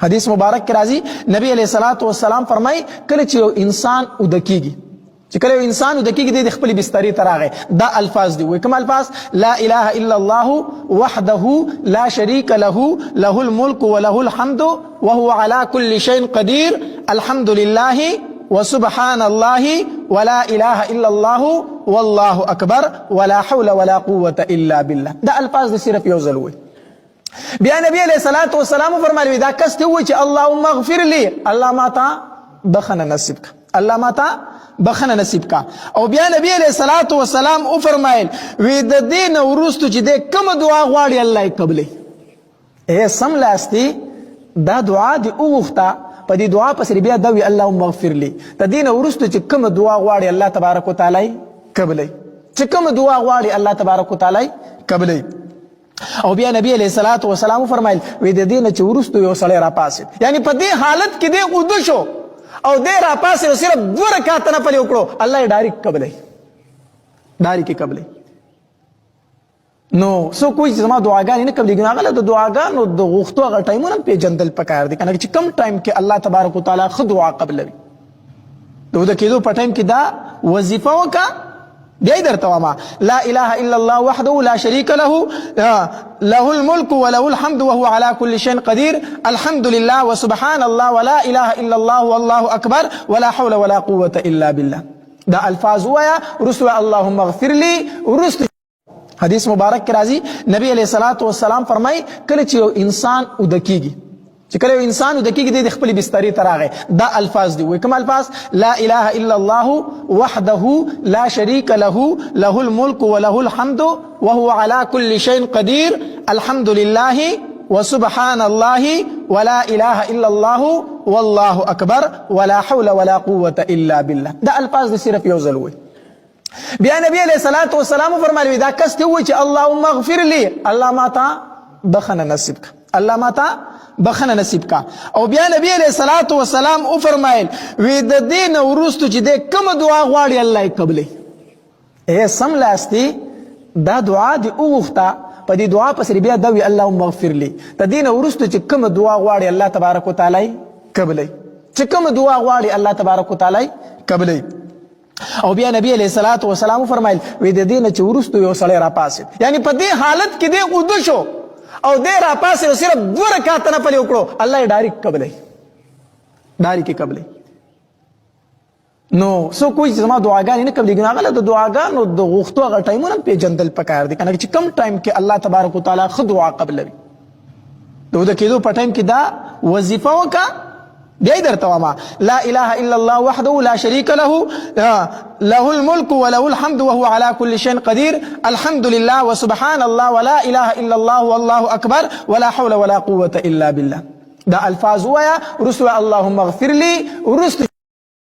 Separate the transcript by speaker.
Speaker 1: حدیث مبارک کی راضی نبی علیہ الصلوۃ والسلام فرمای کله چې یو انسان ودکیږي چې کله یو انسان ودکیږي د خپل بسترې تراغه دا الفاظ دی وای کوم الفاظ لا اله الا الله وحده لا شريك له له الملك وله الحمد وهو على كل شيء قدير الحمد لله وسبحان الله ولا اله الا الله والله اکبر ولا حول ولا قوه الا بالله دا الفاظ د صرف یو ځل وای بیا نبی علیہ الصلوۃ والسلام فرمایلی دا کس ته وای چې اللهم اغفر لي الله ماتا بخنه نصیب کا الله ماتا بخنه نصیب کا او بیا نبی علیہ الصلوۃ والسلام او فرمایل وی د دین ورستو چې د کوم دعا غواړي الله یې قبلې اے سم لاستی دا دعا دی اوغتا په دې دعا پس بیا دا وی اللهم اغفر لي د دین ورستو چې کوم دعا غواړي الله تبارک وتعالى قبلې چې کوم دعا غواړي الله تبارک وتعالى قبلې او بیا نبی علیہ الصلوۃ والسلام فرمایل وی د دین چې ورستو یو سړی را پاسید یعنی په دې حالت کې دی اودو شو او دې را پاسې صرف 2 رکعات نه پلي وکړو الله یې ډایرکټ قبلې ډایرکټ قبلې نو سو کوئی زما دعاګانې نه قبلېږي نو هغه د دعاګانو د غوښتو هغه ټایمونه پیژندل پکار دي کنه چې کم ټایم کې الله تبارک وتعالى خو دعا قبلوي د د کېدو په ټایم کې دا وظیفه وکړه بیا درته واما لا اله الا الله وحده لا شريك له له الملك وله الحمد وهو على كل شيء قدير الحمد لله وسبحان الله ولا اله الا الله والله اكبر ولا حول ولا قوه الا بالله دا الفاظ ويا رسول اللهم اغفر لي ورسل حدیث مبارک کی راضی نبی علیہ الصلوۃ والسلام فرمای کله چې یو انسان ودکیږي چې کله یو انسان ودکیږي د خپل بسترې تراغه دا الفاظ دی وای کوم الفاظ لا اله الا الله وحده لا شريك له له الملك وله الحمد وهو على كل شيء قدير الحمد لله وسبحان الله ولا اله الا الله والله اکبر ولا حول ولا قوه الا بالله دا الفاظ صرف یو ځل وای بیا نبی علیہ الصلوۃ والسلام فرمایلی دا کس ته وای چې اللهم اغفر لي الله ماتا بخنه نصیب کا الله ماتا بخنه نصیب کا او بیا نبی علیہ الصلوۃ والسلام او فرمایل وی د دین ورستو چې د کوم دعا غواړي الله یې قبلې اے سم لاستی دا دعا دی اوغتا په دې دعا پس بیا دا وی اللهم اغفر لي د دین ورستو چې کوم دعا غواړي الله تبارک وتعالى قبلې چې کوم دعا غواړي الله تبارک وتعالى قبلې او بیا نبی علیہ الصلوۃ والسلام فرمایل وی د دین چې ورستو یو سړی را پاسید یعنی په دې حالت کې دی اودو شو او دې را پاسې صرف 2 رکعات نه پلي وکړو الله یې ډایرکټ قبلې ډایرکټ قبلې نو سو کوئی زما دعاګانې نه قبلېږي نو هغه د دعاګانو د غوښتو هغه ټایمونه پیژندل پکار دي کنه چې کم ټایم کې الله تبارک وتعالى خو دعا قبلوي د کېدو په ټایم کې دا وظیفه وکړه بیا درته واما لا اله الا الله وحده لا شريك له له الملك وله الحمد وهو على كل شيء قدير الحمد لله وسبحان الله ولا اله الا الله والله اكبر ولا حول ولا قوه الا بالله دا الفاظ ويا رسول اللهم اغفر لي ورسل